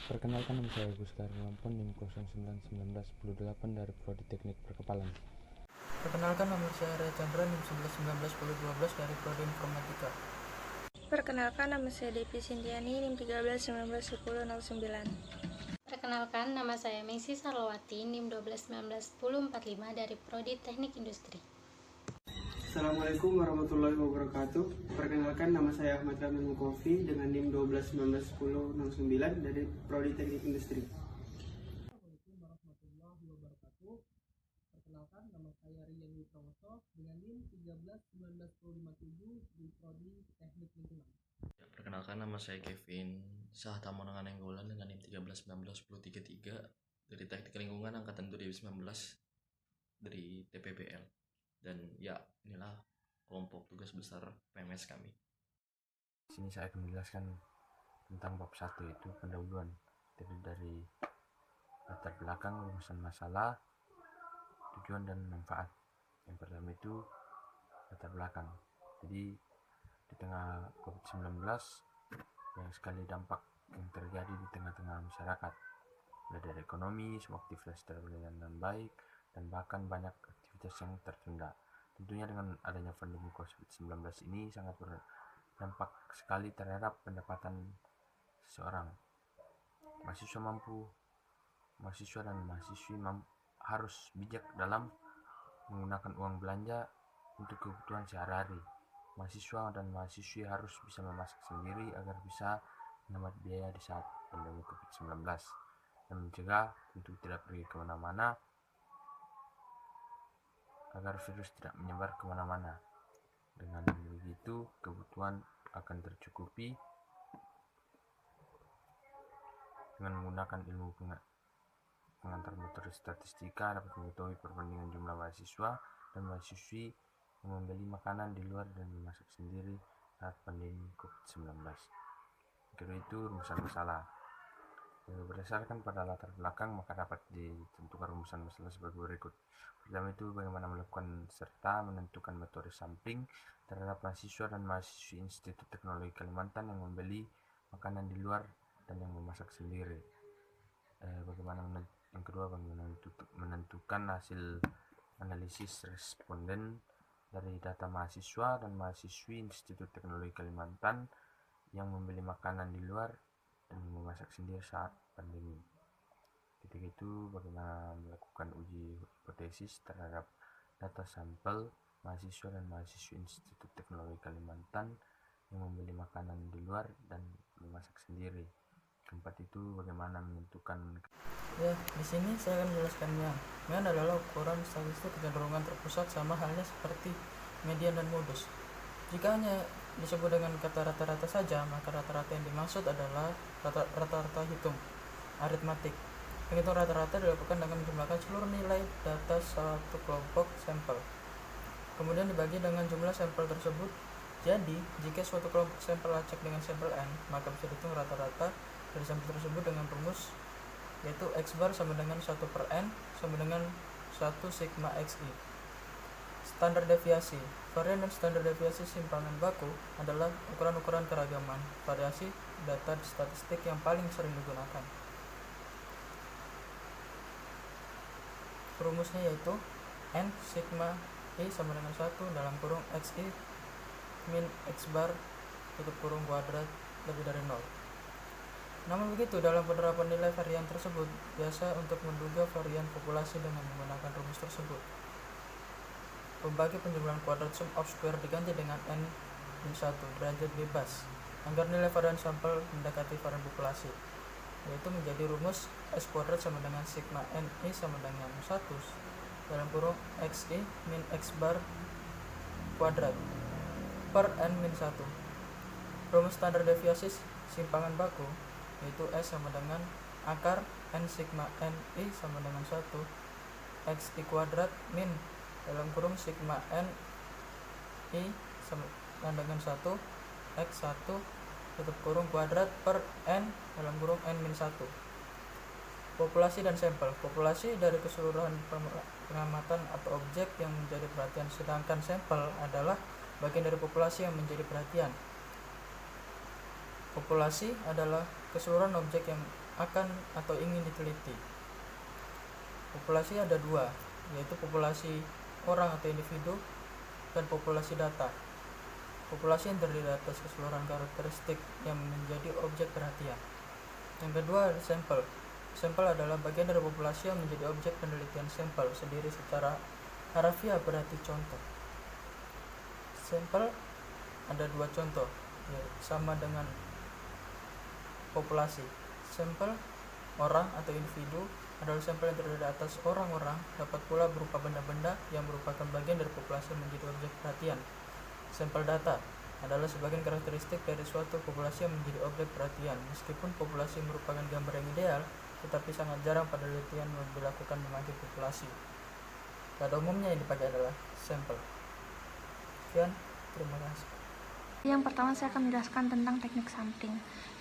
Perkenalkan, nama saya Agus Lampon, NIM 091910 dari Prodi Teknik Perkepalan. Perkenalkan, nama saya Arya Chandra, NIM 11191012 dari Prodi Informatika. Perkenalkan, nama saya Devi Sintiani, NIM 13191009. Perkenalkan, nama saya Mengsy Sarlowati, NIM 12191045 dari Prodi Teknik Industri. Assalamualaikum warahmatullahi wabarakatuh. Perkenalkan, nama saya Ahmad Ramil Mukofi dengan NIM 12191069 dari Prodi Teknik Industri. Assalamualaikum warahmatullahi wabarakatuh. Perkenalkan, nama saya Rian Witrowoso dengan NIM 13191057 di Prodi Teknik Lingkungan. Perkenalkan, nama saya Kevin Sahtamonangan Enggolan dengan NIM 13191033 dari Teknik Lingkungan angkatan 2019 dari TPBL. Dan ya, inilah kelompok tugas besar PMS kami. Di sini saya akan menjelaskan tentang bab 1, yaitu pendahuluan, dari latar belakang, rumusan masalah, tujuan dan manfaat. Yang pertama itu latar belakang. Jadi di tengah COVID-19 banyak sekali dampak yang terjadi di tengah-tengah masyarakat, mulai dari ekonomi, semua aktivitas terberjalan dengan baik, dan bahkan banyak aktivitas yang tertunda. Tentunya dengan adanya pandemi COVID-19 ini sangat berdampak sekali terhadap pendapatan seseorang. Mahasiswa dan mahasiswi harus bijak dalam menggunakan uang belanja untuk kebutuhan sehari-hari. Mahasiswa dan mahasiswi harus bisa memasak sendiri agar bisa menghemat biaya di saat pandemi COVID-19 dan mencegah untuk tidak pergi kemana-mana agar virus tidak menyebar kemana-mana. Dengan begitu, kebutuhan akan tercukupi. Dengan menggunakan ilmu pengantar metode statistika dapat mengetahui perbandingan jumlah mahasiswa dan mahasiswi yang membeli makanan di luar dan memasak sendiri saat pandemi COVID-19. Kedua itu rumusan masalah. Berdasarkan pada latar belakang, maka dapat ditentukan rumusan masalah sebagai berikut. Pertama itu bagaimana melakukan serta menentukan metode sampling terhadap mahasiswa dan mahasiswi Institut Teknologi Kalimantan yang membeli makanan di luar dan yang memasak sendiri. Yang kedua, bagaimana menentukan hasil analisis responden dari data mahasiswa dan mahasiswi Institut Teknologi Kalimantan yang membeli makanan di luar dan memasak sendiri saat pandemi. Ketika itu, bagaimana melakukan uji hipotesis terhadap data sampel mahasiswa dan mahasiswi Institut Teknologi Kalimantan yang membeli makanan di luar dan memasak sendiri. Keempat itu bagaimana menentukan. Ya, di sini saya akan menjelaskannya. Mean adalah ukuran statistik kecenderungan terpusat, sama halnya seperti median dan modus. Jika hanya disebut dengan kata rata-rata saja, maka rata-rata yang dimaksud adalah rata-rata hitung aritmatik. Penghitung rata-rata dilakukan dengan menjumlahkan seluruh nilai data satu kelompok sampel, kemudian dibagi dengan jumlah sampel tersebut. Jadi, jika suatu kelompok sampel acak dengan sampel N, maka bisa dihitung rata-rata dari sampel tersebut dengan rumus, yaitu X bar sama dengan 1 per N sama dengan 1 sigma XI. Standar deviasi. Varian dan standar deviasi simpangan baku adalah ukuran-ukuran keragaman variasi data statistik yang paling sering digunakan. Rumusnya yaitu N sigma I sama dengan 1 dalam kurung XI min X bar tutup kurung kuadrat lebih dari 0. Namun begitu, dalam penerapan nilai varian tersebut, biasa untuk menduga varian populasi dengan menggunakan rumus tersebut. Pembagi penjumlahan kuadrat sum of square diganti dengan N-1 derajat bebas agar nilai varian sampel mendekati varian populasi, yaitu menjadi rumus S kuadrat sama dengan sigma NI sama dengan 1 dalam kurung XI min X bar kuadrat per N-1. Rumus standar deviasi simpangan baku yaitu S sama dengan akar N sigma NI sama dengan 1 XI kuadrat min dalam kurung sigma N I sama dengan 1 X1 tutup kurung kuadrat per N dalam kurung N-1. Populasi dan sampel. Populasi dari keseluruhan pengamatan atau objek yang menjadi perhatian, sedangkan sampel adalah bagian dari populasi yang menjadi perhatian. Populasi adalah keseluruhan objek yang akan atau ingin diteliti. Populasi ada dua, yaitu populasi orang atau individu dan populasi data. Populasi yang terdiri atas keseluruhan karakteristik yang menjadi objek perhatian. Yang kedua ada sampel. Sampel adalah bagian dari populasi yang menjadi objek penelitian. Sampel sendiri secara harafiah berarti contoh. Sampel ada dua contoh, sama dengan populasi. Sampel orang atau individu adalah sampel yang terdiri atas orang-orang, dapat pula berupa benda-benda yang merupakan bagian dari populasi yang menjadi objek perhatian. Sampel data adalah sebagian karakteristik dari suatu populasi yang menjadi objek perhatian. Meskipun populasi merupakan gambar yang ideal, tetapi sangat jarang penelitian dilakukan mengamati populasi. Pada umumnya yang dipakai adalah sampel. Sekian, terima kasih. Yang pertama saya akan menjelaskan tentang teknik sampling.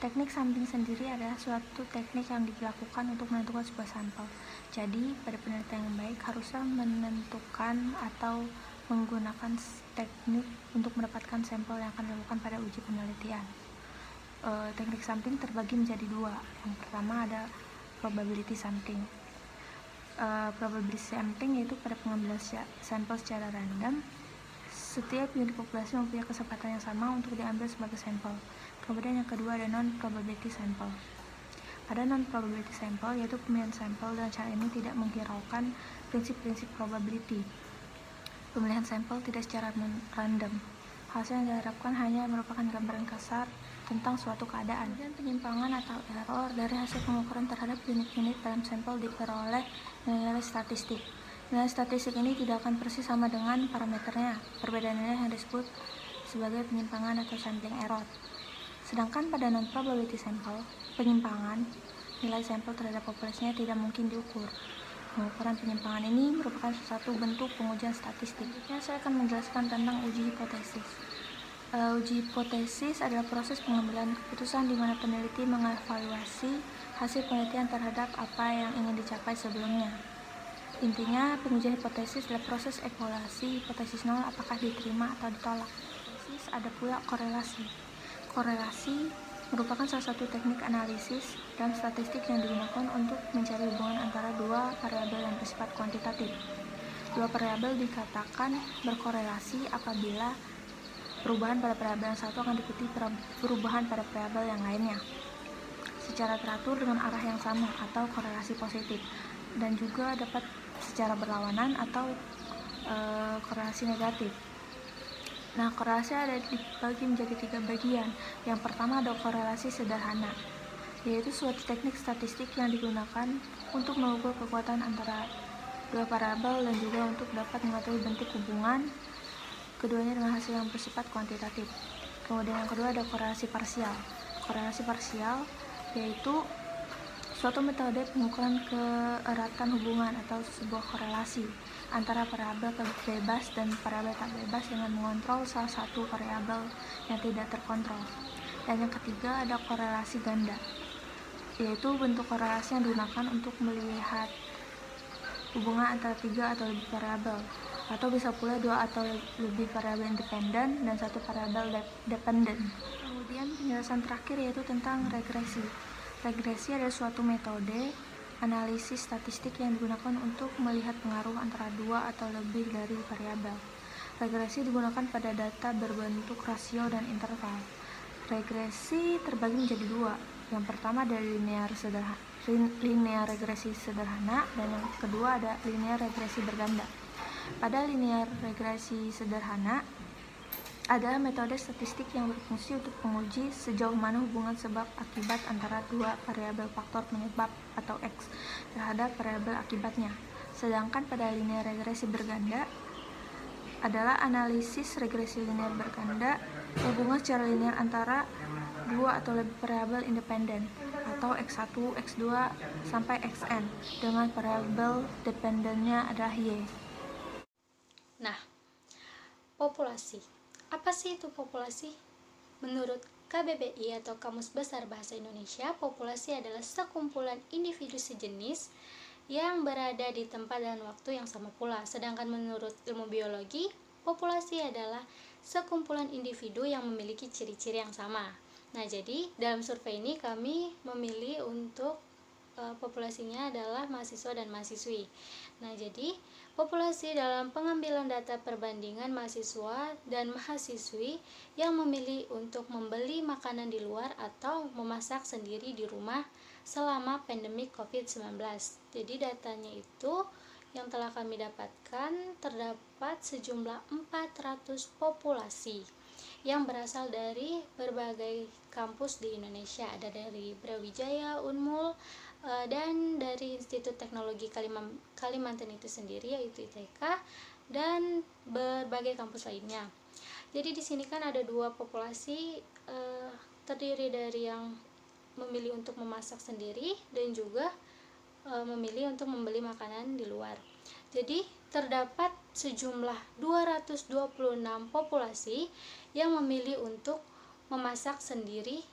Teknik sampling sendiri adalah suatu teknik yang dilakukan untuk menentukan sebuah sampel. Jadi, pada penelitian yang baik harusnya menentukan atau menggunakan teknik untuk mendapatkan sampel yang akan dilakukan pada uji penelitian. Teknik sampling terbagi menjadi dua. Yang pertama ada probability sampling. Probability sampling yaitu pada pengambilan sampel secara random. Setiap unit populasi mempunyai kesempatan yang sama untuk diambil sebagai sampel. Kemudian yang kedua ada non-probability sample. Pada non-probability sample yaitu pemilihan sampel dengan cara ini tidak menghiraukan prinsip-prinsip probability. Pemilihan sampel tidak secara random. Hasil yang diharapkan hanya merupakan gambaran kasar tentang suatu keadaan. Dan penyimpangan atau error dari hasil pengukuran terhadap unit-unit dalam sampel diperoleh nilai statistik. Nilai statistik ini tidak akan persis sama dengan parameternya. Perbedaan nilai yang disebut sebagai penyimpangan atau sampling error. Sedangkan pada non-probability sample, penyimpangan nilai sampel terhadap populasinya tidak mungkin diukur. Pengukuran penyimpangan ini merupakan satu bentuk pengujian statistik. Selanjutnya saya akan menjelaskan tentang uji hipotesis. Uji hipotesis adalah proses pengambilan keputusan di mana peneliti mengevaluasi hasil penelitian terhadap apa yang ingin dicapai sebelumnya. Intinya, pengujian hipotesis adalah proses evaluasi hipotesis nol apakah diterima atau ditolak. Hipotesis ada pula korelasi. Korelasi merupakan salah satu teknik analisis dan statistik yang digunakan untuk mencari hubungan antara dua variabel yang bersifat kuantitatif. Dua variabel dikatakan berkorelasi apabila perubahan pada variabel yang satu akan diikuti perubahan pada variabel yang lainnya secara teratur dengan arah yang sama atau korelasi positif, dan juga dapat secara berlawanan atau korelasi negatif. Nah, korelasi ada dibagi menjadi 3 bagian. Yang pertama ada korelasi sederhana, yaitu suatu teknik statistik yang digunakan untuk mengukur kekuatan antara dua variabel dan juga untuk dapat mengetahui bentuk hubungan keduanya dengan hasil yang bersifat kuantitatif. Kemudian yang kedua ada korelasi parsial. Korelasi parsial yaitu suatu metode pengukuran keeratan hubungan atau sebuah korelasi antara variabel bebas dan variabel tak bebas dengan mengontrol salah satu variabel yang tidak terkontrol. Dan yang ketiga ada korelasi ganda, yaitu bentuk korelasi yang digunakan untuk melihat hubungan antara 3 atau lebih variabel, atau bisa pula 2 atau lebih variabel independen dan 1 variabel dependen. Kemudian penjelasan terakhir yaitu tentang regresi. Regresi adalah suatu metode analisis statistik yang digunakan untuk melihat pengaruh antara 2 atau lebih dari variabel. Regresi digunakan pada data berbentuk rasio dan interval. Regresi terbagi menjadi 2. Yang pertama ada linear regresi sederhana dan yang kedua ada linear regresi berganda. Pada linear regresi sederhana adalah metode statistik yang berfungsi untuk menguji sejauh mana hubungan sebab akibat antara dua variabel faktor penyebab atau X terhadap variabel akibatnya. Sedangkan pada linear regresi berganda adalah analisis regresi linear berganda hubungan secara linear antara 2 atau lebih variabel independen atau X1, X2 sampai Xn dengan variabel dependennya adalah Y. Nah, populasi. Apa sih itu populasi? Menurut KBBI atau Kamus Besar Bahasa Indonesia, populasi adalah sekumpulan individu sejenis yang berada di tempat dan waktu yang sama pula. Sedangkan menurut ilmu biologi, populasi adalah sekumpulan individu yang memiliki ciri-ciri yang sama. Nah, jadi dalam survei ini kami memilih untuk populasinya adalah mahasiswa dan mahasiswi. Nah, jadi populasi dalam pengambilan data perbandingan mahasiswa dan mahasiswi yang memilih untuk membeli makanan di luar atau memasak sendiri di rumah selama pandemi COVID-19. Jadi datanya itu yang telah kami dapatkan, terdapat sejumlah 400 populasi yang berasal dari berbagai kampus di Indonesia. Ada dari Brawijaya, Unmul, dan dari Institut Teknologi Kalimantan itu sendiri, yaitu ITK, dan berbagai kampus lainnya. Jadi di sini kan ada dua populasi, terdiri dari yang memilih untuk memasak sendiri dan juga memilih untuk membeli makanan di luar. Jadi terdapat sejumlah 226 populasi yang memilih untuk memasak sendiri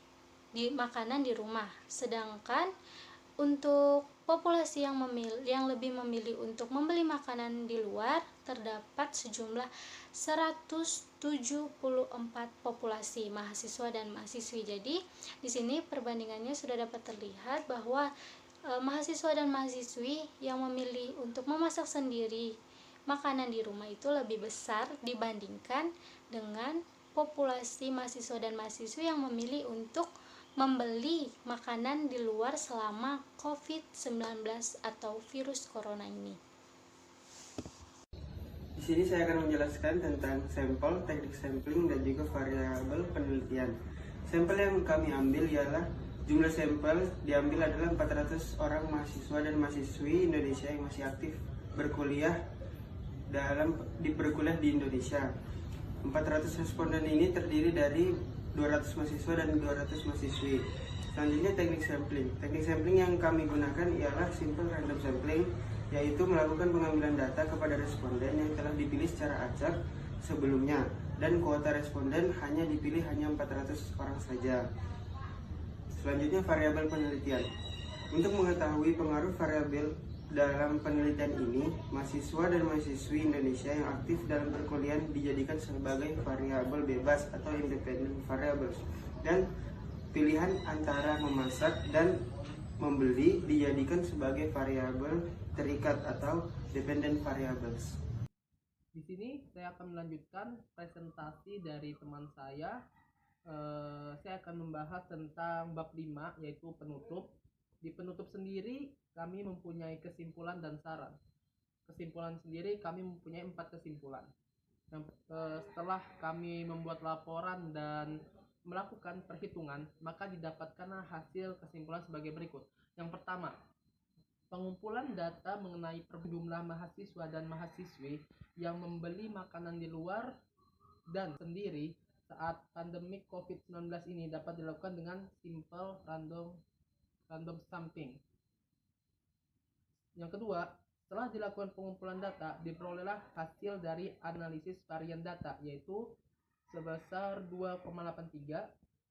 di makanan di rumah. Sedangkan untuk populasi yang lebih memilih untuk membeli makanan di luar, terdapat sejumlah 174 populasi mahasiswa dan mahasiswi. Jadi di sini perbandingannya sudah dapat terlihat bahwa mahasiswa dan mahasiswi yang memilih untuk memasak sendiri makanan di rumah itu lebih besar dibandingkan dengan populasi mahasiswa dan mahasiswi yang memilih untuk membeli makanan di luar selama COVID-19 atau virus corona ini. Di sini saya akan menjelaskan tentang sampel, teknik sampling, dan juga variabel penelitian. Sampel yang kami ambil ialah jumlah sampel diambil adalah 400 orang mahasiswa dan mahasiswi Indonesia yang masih aktif berkuliah berkuliah di Indonesia. 400 responden ini terdiri dari 200 mahasiswa dan 200 mahasiswi. Selanjutnya teknik sampling. Teknik sampling yang kami gunakan ialah simple random sampling, yaitu melakukan pengambilan data kepada responden yang telah dipilih secara acak sebelumnya, dan kuota responden hanya dipilih hanya 400 orang saja. Selanjutnya variabel penelitian. Untuk mengetahui pengaruh variabel dalam penelitian ini, mahasiswa dan mahasiswi Indonesia yang aktif dalam perkuliahan dijadikan sebagai variabel bebas atau independent variables, dan pilihan antara memasak dan membeli dijadikan sebagai variabel terikat atau dependent variables. Di sini saya akan melanjutkan presentasi dari teman saya. Saya akan membahas tentang bab 5, yaitu penutup. Di penutup sendiri kami mempunyai kesimpulan dan saran. Kesimpulan sendiri kami mempunyai 4 kesimpulan. Setelah kami membuat laporan dan melakukan perhitungan, maka didapatkanlah hasil kesimpulan sebagai berikut. Yang pertama, pengumpulan data mengenai jumlah mahasiswa dan mahasiswi yang membeli makanan di luar dan sendiri saat pandemi COVID-19 ini dapat dilakukan dengan simple random sampling. Yang kedua, setelah dilakukan pengumpulan data, diperolehlah hasil dari analisis varian data, yaitu sebesar 2,83.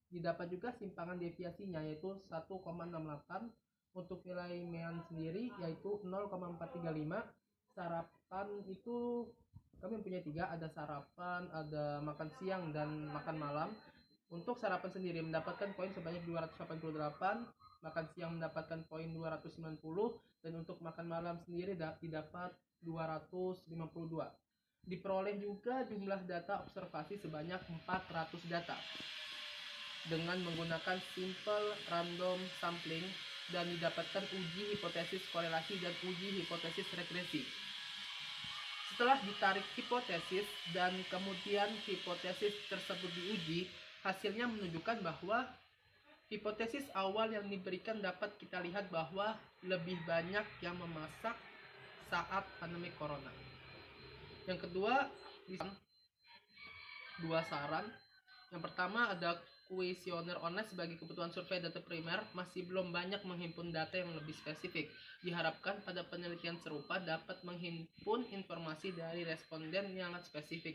Didapat juga simpangan deviasinya, yaitu 1,68. Untuk nilai mean sendiri, yaitu 0,435. Sarapan itu kami mempunyai 3, ada sarapan, ada makan siang, dan makan malam. Untuk sarapan sendiri mendapatkan poin sebanyak 288, makan siang mendapatkan poin 290, dan untuk makan malam sendiri didapat 252. Diperoleh juga jumlah data observasi sebanyak 400 data dengan menggunakan simple random sampling, dan didapatkan uji hipotesis korelasi dan uji hipotesis regresi. Setelah ditarik hipotesis dan kemudian hipotesis tersebut diuji, hasilnya menunjukkan bahwa hipotesis awal yang diberikan dapat kita lihat bahwa lebih banyak yang memasak saat pandemi corona. Yang kedua, dua saran. Yang pertama, ada kuesioner online sebagai kebutuhan survei data primer masih belum banyak menghimpun data yang lebih spesifik. Diharapkan pada penelitian serupa dapat menghimpun informasi dari responden yang spesifik.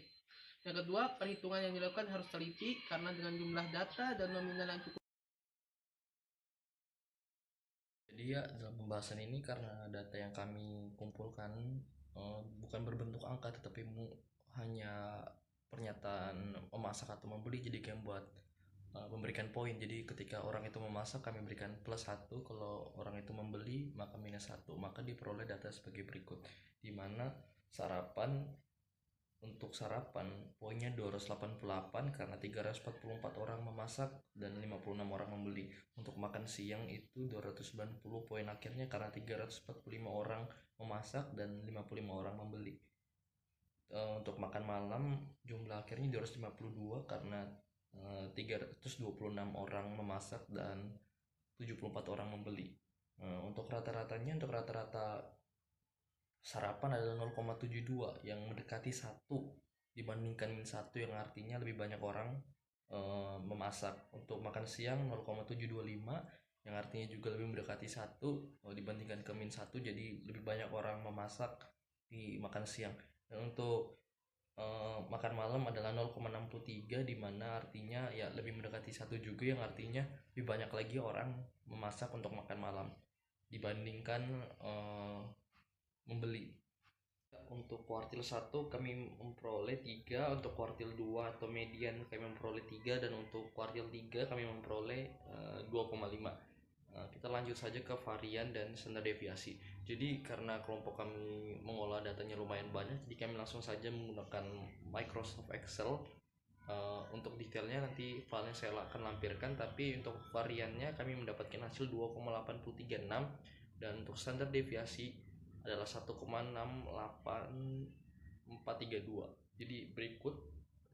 Yang kedua, perhitungan yang dilakukan harus teliti karena dengan jumlah data dan nominal yang cukup. Jadi ya, dalam pembahasan ini karena data yang kami kumpulkan bukan berbentuk angka, tetapi hanya pernyataan memasak atau membeli, jadi kayak buat memberikan poin. Jadi ketika orang itu memasak kami berikan +1, kalau orang itu membeli maka -1. Maka diperoleh data sebagai berikut, di mana untuk sarapan poinnya 288 karena 344 orang memasak dan 56 orang membeli. Untuk makan siang itu 290 poin akhirnya karena 345 orang memasak dan 55 orang membeli. Untuk makan malam jumlah akhirnya 252 karena 326 orang memasak dan 74 orang membeli. Untuk rata-rata sarapan adalah 0,72 yang mendekati 1 dibandingkan -1, yang artinya lebih banyak orang memasak. Untuk makan siang 0,725 yang artinya juga lebih mendekati 1 dibandingkan ke -1, jadi lebih banyak orang memasak di makan siang. Dan untuk makan malam adalah 0,63 di mana artinya ya lebih mendekati 1 juga, yang artinya lebih banyak lagi orang memasak untuk makan malam dibandingkan membeli. Untuk kuartil 1 kami memperoleh 3, untuk kuartil 2 atau median kami memperoleh 3, dan untuk kuartil 3 kami memperoleh 2,5. Kita lanjut saja ke varian dan standar deviasi. Jadi karena kelompok kami mengolah datanya lumayan banyak, jadi kami langsung saja menggunakan Microsoft Excel. Untuk detailnya nanti filenya saya akan lampirkan, tapi untuk variannya kami mendapatkan hasil 2,836, dan untuk standar deviasi adalah 1,68432. Jadi berikut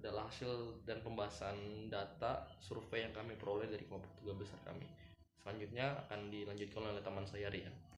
adalah hasil dan pembahasan data survei yang kami peroleh dari kelompok 3 besar kami. Selanjutnya akan dilanjutkan oleh teman saya, Rian.